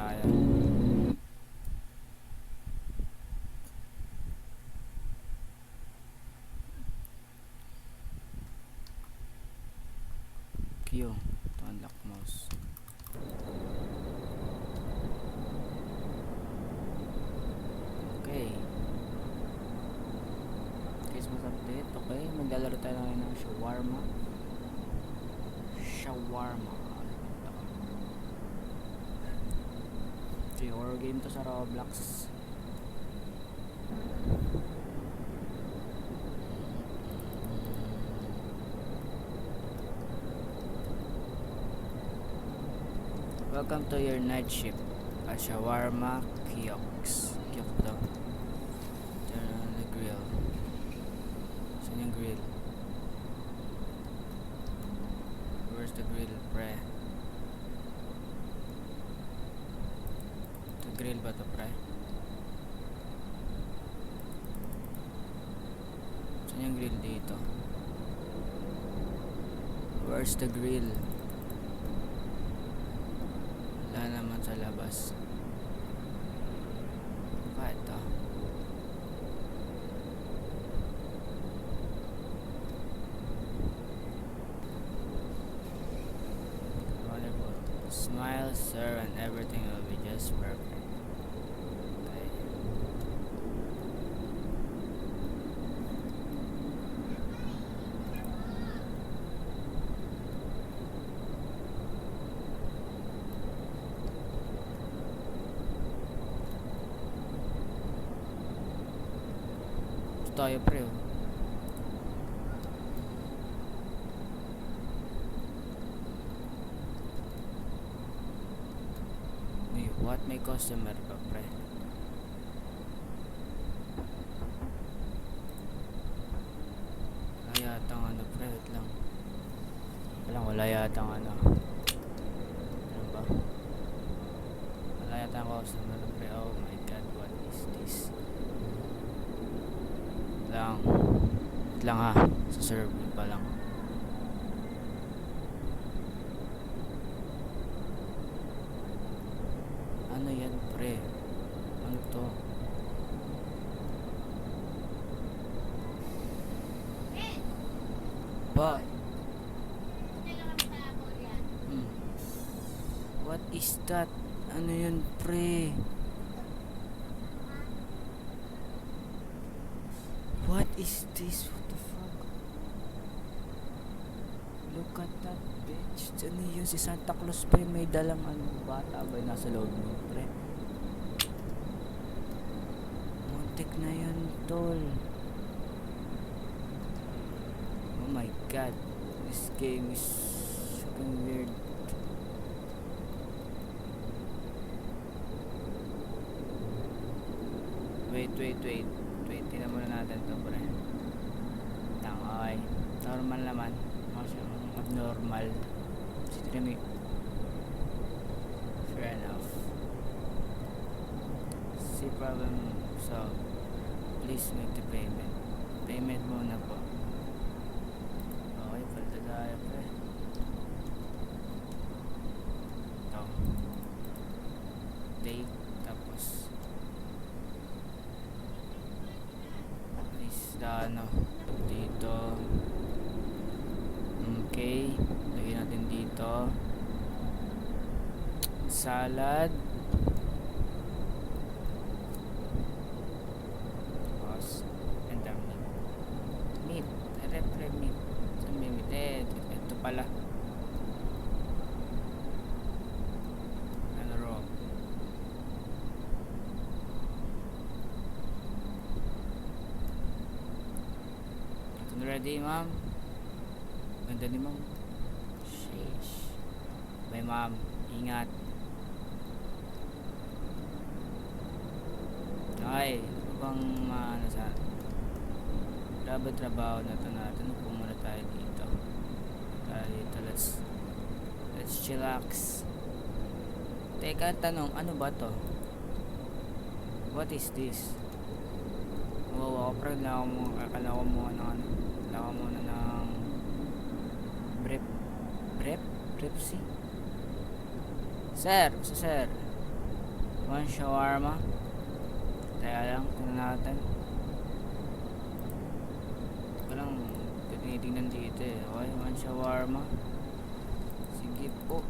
tayo. Q to unlock mouse. Okay. Christmas update. Okay, maglalaro tayo ngayon ng shawarma. Okay, horror game to sa Roblox. Welcome to your night shift at Shawarma Kiosk. Kiosk daw. Turn on the grill. Saan yung grill? Where's the grill, pre? The grill ba to, pre? Saan yung grill dito? Where's the grill? Wala naman sa labas. Bakit to? Wonderful. Smile, sir, and everything will be just perfect. Okay. Ito tayo, pre. What may customer pa, pre? Wala yatang ano, pre. Wait lang. Wala yatang ano. Ano ba? Wala yatang customer, pre. Oh my god, what is this? Wait lang ha. Sa server pa lang. Ano yan, pre? Ano to? Ba? What is that? Ano yun, pre? What is this? What the fuck? Look at that, bitch. Ano yun? Si Santa Claus, pre. May dalang ano, bata ba nasa loob mo, pre? Muntik na yun, tol. Oh my god. This game is fucking weird. Wait. Tingnan muna natin to, pre. Okay. Normal naman. Abnormal. Si Trimi. Fair enough. See problem solved. Please make the payment. Payment muna po. Okay, palta tayo, pre. Ito. Date. Tapos ano dito. Okay, lagyan natin dito salad, tapos and then meat, refre meat. Saan may meat? Ito pala ano raw. Ready, ma'am? Ganda ni ma'am. Sheesh. Bye, ma'am. Ingat. Okay. Ano bang ano sa trabaho na ito natin? Upo muna tayo dito. Let's chillax. Teka, tanong. Ano ba to? What is this? Wow, ako pre. Akala ko mo ano. Kailangan muna ng Prepsi. Sir. One shawarma. Teka lang, tingnan natin. Ito lang, tinitingnan dito eh. Okay, one shawarma. Sige po.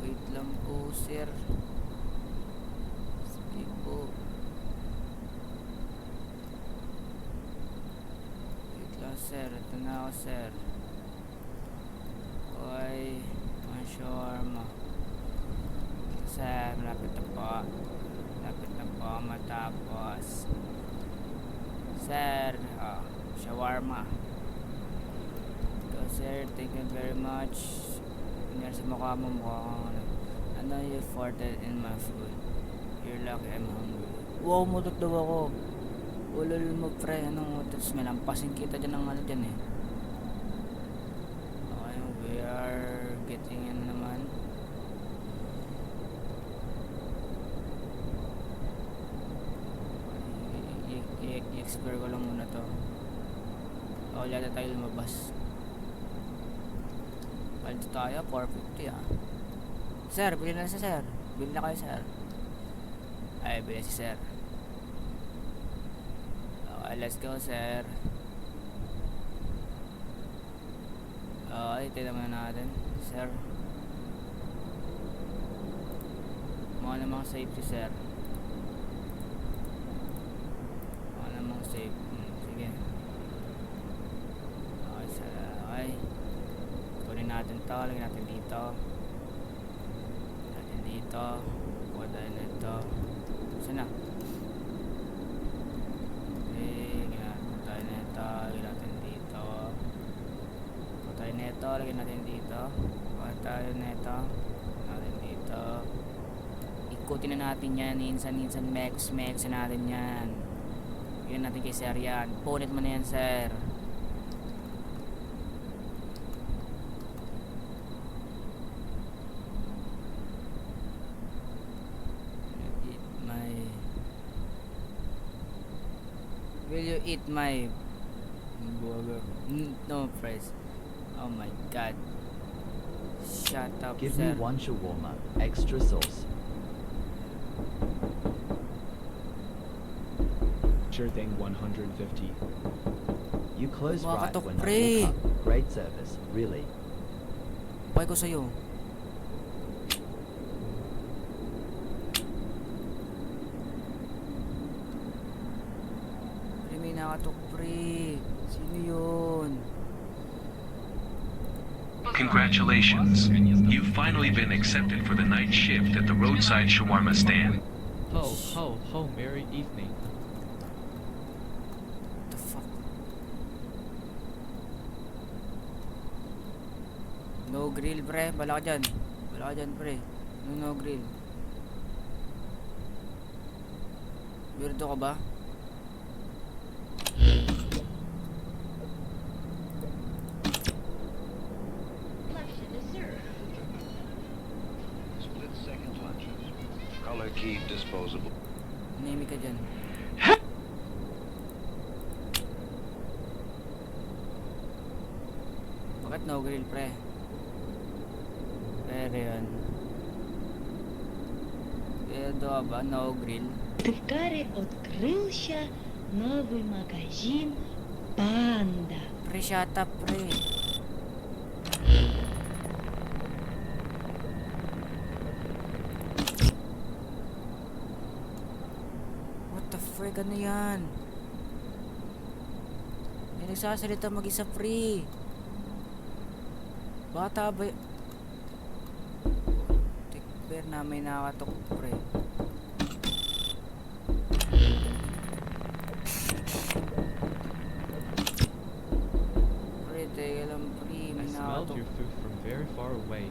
Wait lang po, sir. Sige po. Wait lang, sir. Ito na ako, sir. Okay, one shawarma. Sir, malapit na po. Malapit na po matapos. Sir, shawarma. So, sir, thank you very much. Nangyari sa mukha mo, mukhang ano. I know you farted in my food. You're lucky I'm hungry. Wow, mutot daw ako. Ulol mo, pre. Anong mutot? May lampasin kita dyan ng ano dyan eh. Okay, we are getting in naman. I-explore ko lang muna to. O, yata tayo lumabas. Palito tayo, 450 ah. Sir, bili na si sir. Bili na kayo, sir. Ay, bili si sir. Okay, let's go, sir. Okay, tignan muna natin, sir. Mga namang safe si sir. Mga namang safe. Sige. Okay, sir. Okay. Kunin natin to. Lagyan natin dito. Natin dito. Kuha tayo nito. Saan na? Okay. Lagyan tayo nito. Lagyan natin dito. Kuha tayo nito. Lagyan natin dito. Kuha tayo nito. Lagyan natin dito. Ikutin na natin yan. Insan mex natin yan. Yun natin kay sir yan. Punit mo na yan, sir. Will you eat my burger? No, fries. Oh my god. Shut up, Give sir. me one shawarma, extra sauce. Sure thing, 150. You close right Kumakatok, when pre. I walk up. Great service, really. Pay ko sa'yo. Pre, may nakatok, pre. Sino yun? Congratulations. You've finally been accepted for the night shift at the roadside shawarma stand. Ho, merry evening. What the fuck? No grill, pre. Bala ka dyan. Bala ka dyan, pre. No grill. Weirdo ka ba? Split second lunches. Color key disposable. Name ka dyan. Bakit no grill, pre? Pero yun. Weirdo ka ba? No grill? В Тывкаре открылся новый магазин «Панда». Pre, shut up, pre. What the frick? Ano yan? May nagsasalita mag-isa, pre. Bata ba Tikper na may nakatok, pre. Pre, teka lang, pre. I May smelled nakatok. your food from very far away.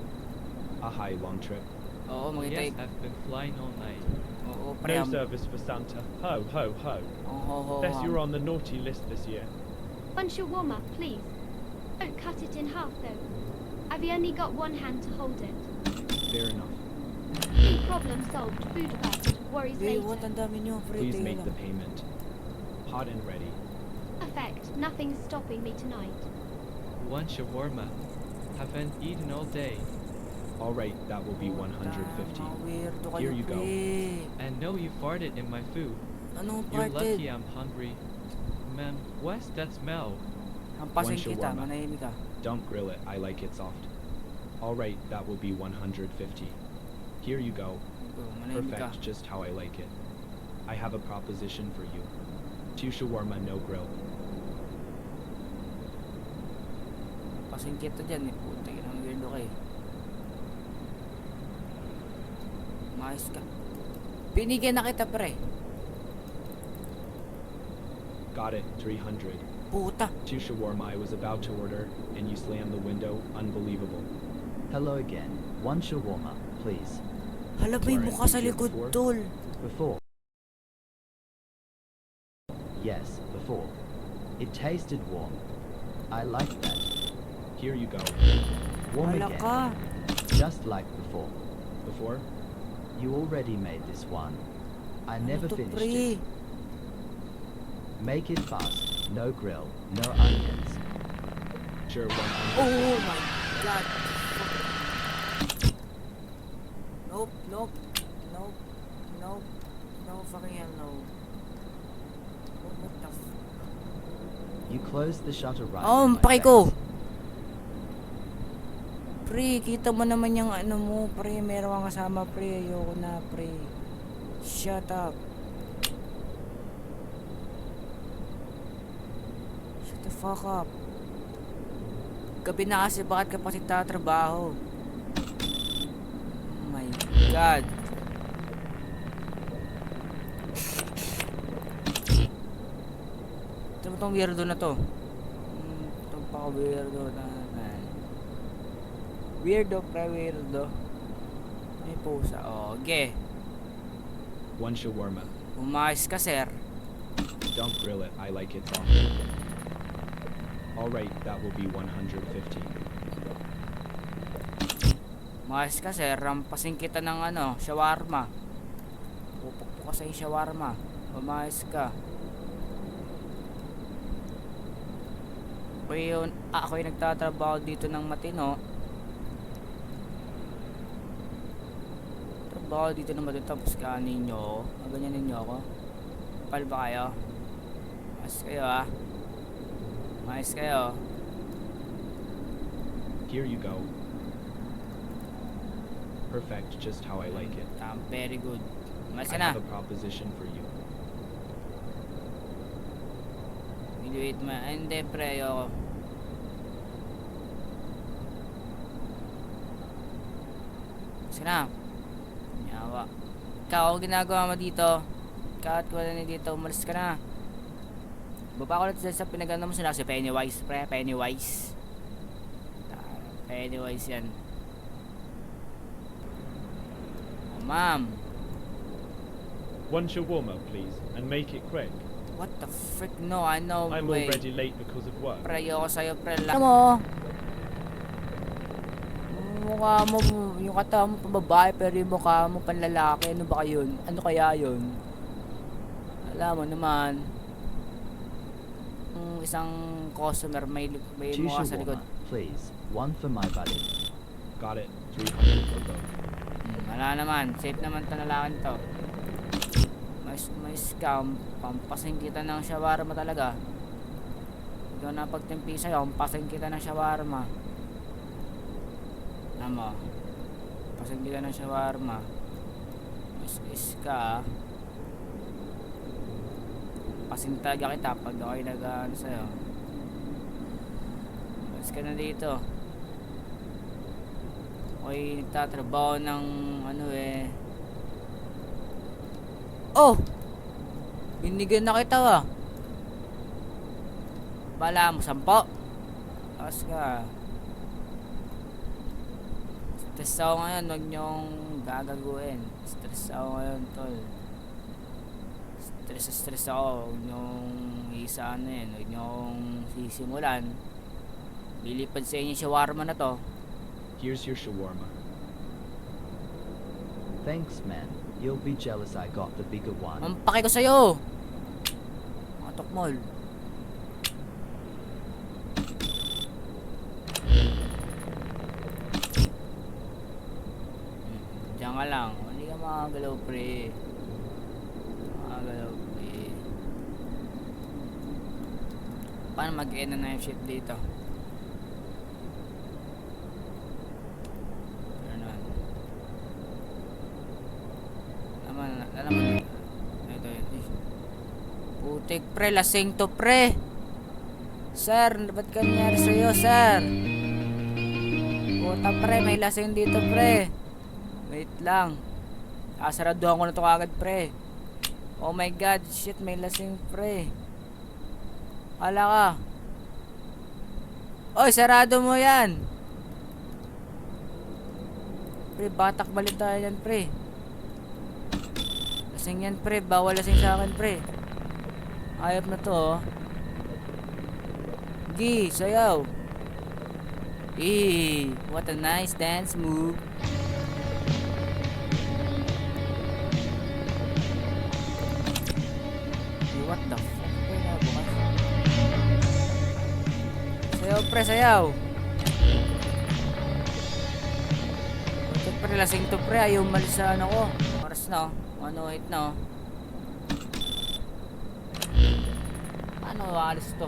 A high long trip. Oo, maghintay. Yes, I've been flying all night. Oo, pre. No service for Santa. Ho, ho, ho. Ang ho-ho. Guess you're on the naughty list this year. One shawarma, please. Don't cut it in half, though. I've only got one hand to hold it. Fair enough. Problem solved. Food first. Worries Pre, what? later. Ang dami nyo, pre. Please Teka make lang. the payment. Hot and ready. Effect. Nothing's stopping me tonight. One shawarma. Haven't eaten all day. Alright, that will be 150. Mga weirdo kayo, Here you go. pre. And no, you farted in my food. Anong You're parted? lucky I'm hungry. Ma'am, what's that smell? Hampasin One kita, shawarma. manahimik ka. Don't grill it, I like it soft. Alright, that will be 150. Here you go. Go, manahimik ka. Perfect, just how I like it. I have a proposition for you. 2 shawarma, no grill. Hampasin kita dyan eh. Puta, ang weirdo ka eh. Maayos ka. Binigyan na kita, pre. Got it, 300. Puta. 2 shawarma I was about to order, and you slammed the window. Unbelievable. Hello again. 1 shawarma, please. Hala, may Warren, mukha sa did you likod, before? tol. Before. Yes, before. It tasted warm. I like that. Here you go. Warm Hala again. ka. Just like before. Before? You already made this one. I Ano never to, finished pre? it. Make it fast. No grill. No onions. Sure, 100. Oh my god. Nope, nope, nope, nope, no fucking hell no. What the f... You close the shutter right Oh, in my paki ko. face. Pre, kita mo naman yung ano mo, pre. Meron kang kasama, pre. Ayoko na, pre. Shut up. Shut the fuck up. Gabi na kasi, bakit ka pa tatrabaho? Oh my god. Ito mo tong weirdo na to. Itong paka-weirdo na. Weirdo, pre, weirdo. May pusa. Oh, okay. 1 shawarma. Umayos ka, sir. Don't grill it, I like it soft. Alright, that will be 150. Umayos ka, sir. Rampasin kita ng ano, shawarma. Pupukpuk ka sa yung shawarma. Umayos ka. Ako yung nagtatrabaho dito ng matino. Trabaho dito ng matino. Tapos kanin nyo. Ganyanin nyo ako. Kapal ba kayo? Mas kayo ah. Mais kayo. Here you go. Perfect, just how I like it. Very good. Mais I ka na. have a proposition for you. Wait mo. Hindi pre, ayoko. Mas ka na. Nyawa. Ikaw, ang ginagawa mo dito. Ikaw at wala na dito. Umalis ka na. Baba ko lang sa pinaganda mo sila si Pennywise, pre. Pennywise. Pennywise yan. Oh, ma'am. 1 shawarma, please, and make it quick. What the frick? No, I know. I'm way. already late because of work. Pre, ayoko sa'yo, pre. Alam mo, mukha mo, yung kata mo pababae, pero yung mukha mo panlalaki. Ano ba yun? Ano kaya yun? Alam mo naman, isang customer may 2 mukha sa likod. shawarma, please. 1 for my buddy. Got it, 300 for both. Wala naman, safe naman ito lalaking to. May scam, pampasing kita ng shawarma talaga. Ikaw na pagtimpi sa'yo, pampasing kita ng shawarma. Alam mo, pampasing kita ng shawarma. Is ka, pasing talaga kita pag ako'y nag-ano sa'yo. Mas ka na dito. Ako'y nagtatrabaho ng ano eh. Oh! Binigyan na kita ah. Bala mo, 10. Tapos ka. Stress ako ngayon, huwag niyong gagaguin. Stress ako ngayon, tol. Stress ako, huwag niyong isa ano yun, huwag niyong sisimulan. Lilipad sa inyo yung shawarma na to. Here's your shawarma. Thanks, man. You'll be jealous I got the bigger one. Ang pake ko sa'yo! Mga tokmol. Diyan ka lang. Hindi ka makagalaw, pre. Makagalaw, pre. Paano mag-end na yung shift dito? Alam mo, ito yun. Putik, pre, lasing to, pre. Sir, ba't kanyari sa'yo, sir? Puta, pre, may lasing dito, pre. Wait lang. Saraduhan ko na to kagad, pre. Oh my god, shit, may lasing, pre. Hala ka. Oy, sarado mo yan. Pre, batak balik tayo yan, pre. Lasing yan, pre. Bawal lasing sa akin, pre. Ayop na to, oh. Gi, sayaw. What a nice dance move. What the fuck? Sayaw, pre, sayaw. Ito, pre, lasing to, pre. Ayaw malis sa ano ko. Oras na, oh. 108 na, oh. Paano maalis to?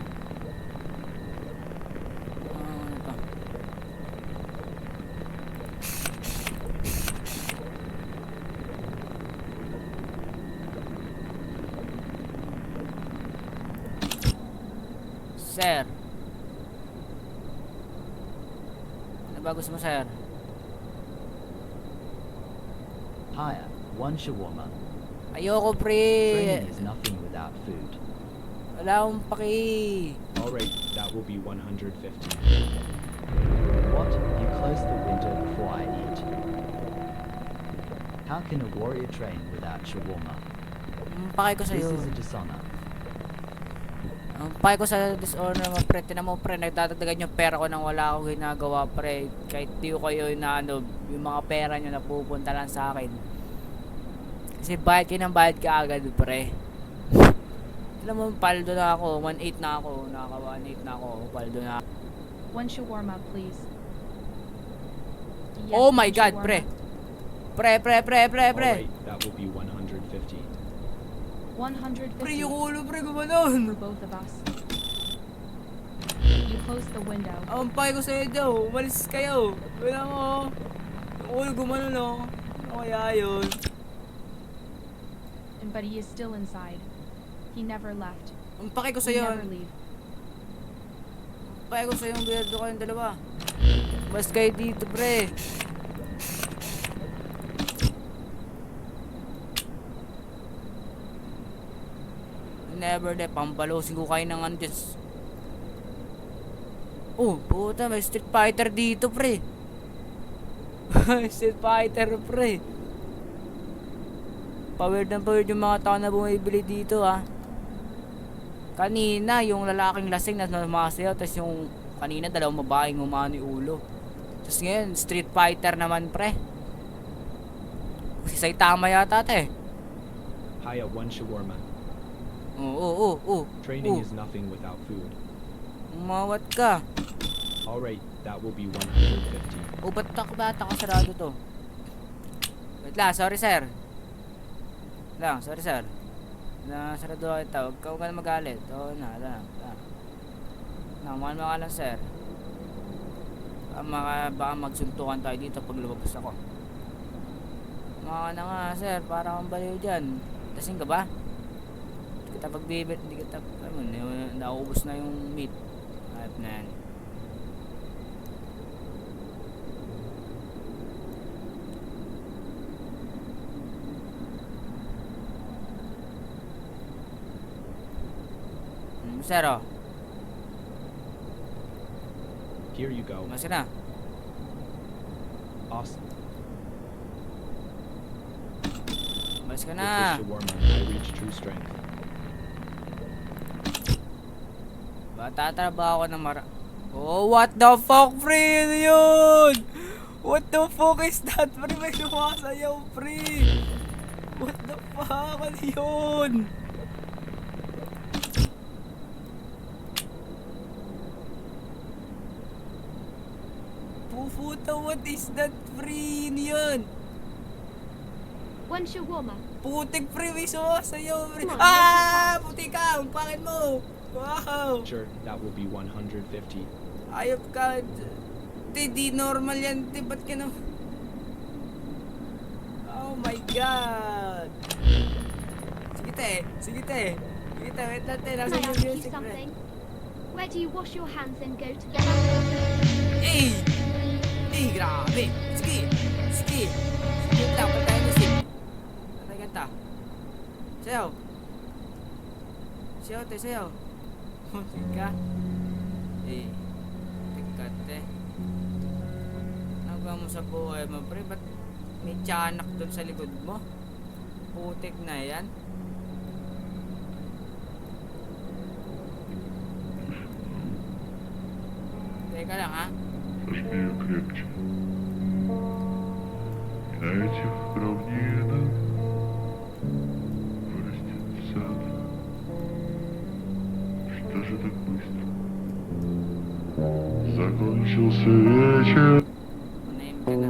Ano to? Sir. Ano ba gusto mo, sir? Higher, 1 shawarma. Ayoko, pre. Training is nothing without food. Wala akong paki. Alright, that will be 150. What? You close the window before I eat. How can a warrior train without shawarma? Paki ko This sa'yo. is a dishonor. Paki ko sa dishonor mo, pre. Tinan mo, pre. Nagdadagdagan yung pera ko nang wala akong ginagawa, pre. Kahit di ko kayo na ano, yung mga pera nyo napupunta lang sa akin. Kasi bayad kayo ng bayad ka agad, pre. Alam mo, paldo na ako. 1.8 na ako. Naka 1.8 na ako. Paldo na ako. 1 shawarma, please. Yes, Oh my 1 god, shawarma. pre. Pre. Alright, that will be 150. 150 Pre, yung ulo, pre, gumanon. for both of us. You close the window. Ang pay ko sa'yo daw. Umalis kayo. Wala mo. Yung ulo gumanon, oh. Ano kaya yun? But he is still inside. He never left. Ang pake ko He sa'yo. never leave. Pake ko sa'yo yung weirdo kayong dalawa. Mas kayo dito, pre. Never de, pampalosin ko kayo ng andes. Oh, puta, may Street Fighter dito, pre. Street Fighter, pre. Powered na powered yung mga tao na bumibili dito, ha. Kanina, yung lalaking lasing na sumasayaw, tapos yung kanina, dalawang babaeng umano yung ulo. Tapos ngayon, Street Fighter naman, pre. Si Saitama yata, te. Haya, 1 shawarma. Oo. Training is nothing without food. Umawat ka. Alright, that will be 150. O, ba't bata ka sarado to? Wait lang, sorry, sir. Sorry, sir. Sarado ako ito. Huwag ka na magalit. Oo na. Naman mo ka lang, sir. Baka magsuntukan tayo dito pag lumabas ako. Mga na nga, sir. Para kang baliw dyan. Lasing ka ba? Hindi kita pagbibit. Hindi kita, naubos na yung meat. Ayop na yan. Sir, oh. Here you go. Mas na. Awesome. Mas ka With na. this shawarma, I reach true strength. Tatrabaho ako ng Oh, what the fuck, pre? Ano yun? What the fuck is that, pre? May sumasayaw, pre. What the fuck? Ano yun? Puputa, what is that, pre? Ano yun? One shawarma. Putik pre, may sumasayaw pre. Come on, Ah! Putik ka! Bakit mo? Wow! Sure, that will be 150. Ayop ka. Di normal yan. Di, ba't ka na... Oh my God! Sige te. Sige te. Sige te, wait lang te. Can Nasa I yung ask you music pre. something? Where do you wash your hands and go to the bathroom? Eh! Eh, grabe! Sige! Sige! Sige lang, pala tayo music. Patay kanta. Sayaw! Sayaw te, sayaw! Putik ka. Eh, tika te. Nagawa mo sa buhay mo pre, ba't may tiyanak doon sa likod mo? Putik na yan. Teka lang ha. Сожми крепче. И на этих равнинах вырастет сад. Что же так быстро? Закончился вечер. Manahimik ka na.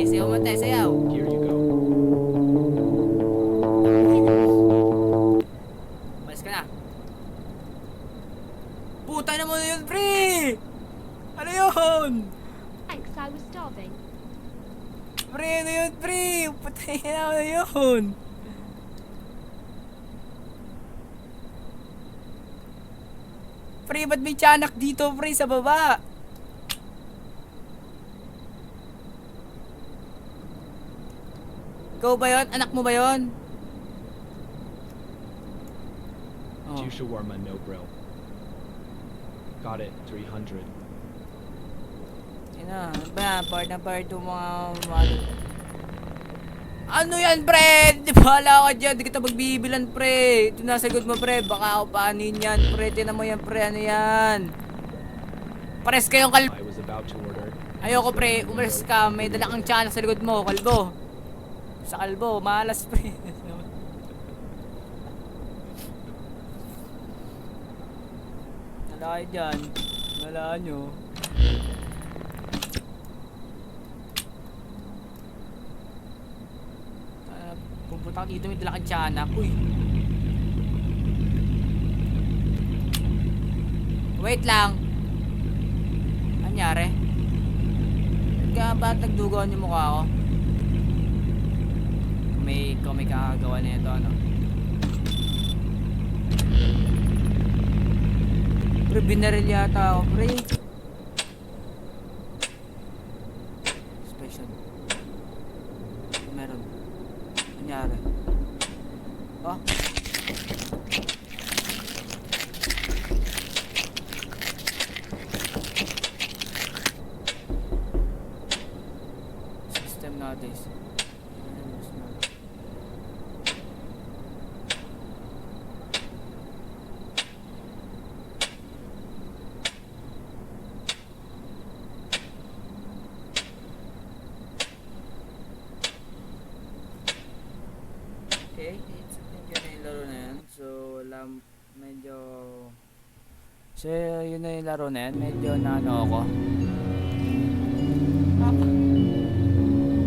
Sayaw mo tayo, sayaw. Here you go. Malis ka na. Puta na mo na yun, pre! Ano yun? Thanks, I was starving. Pre, ano yun, pre? Putay na ano yun? Pre, ba't may tiyanak dito, pre, sa baba? Ikaw ba yun? Anak mo ba yun? Oh. 2 shawarma, no grill. Got it, 300. Yan na, ano ba yan? Part na part yung mga... Ano yan, pre? Di bahala ka dyan. Di kita magbibilan, pre. Ito na sagot mo, pre. Baka ako paanin yan, pre. Tinan mo yan, pre. Ano yan? Pares kayong kalbo. I was about to order. Ayoko, pre. Umalis ka. May dala kang tiyanak sa likod mo, kalbo. Sa kalbo, malas, pre. Nala kayo dyan. Nalaan nyo. Pupunta ka dito, may dala kang tiyanak. Uy. Wait lang. Anyari? Ba't nagdugawan yung mukha ko? Kung may kakagawa na ito, ano? Pre, binaril yata ako, pre. Special. Meron. Nangyari. Oh? System nowadays. Okay, medyo na yung laro na yan. So, medyo... So, yun na yung laro na yan. Medyo na ano ako.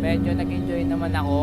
Medyo nag-enjoy naman ako.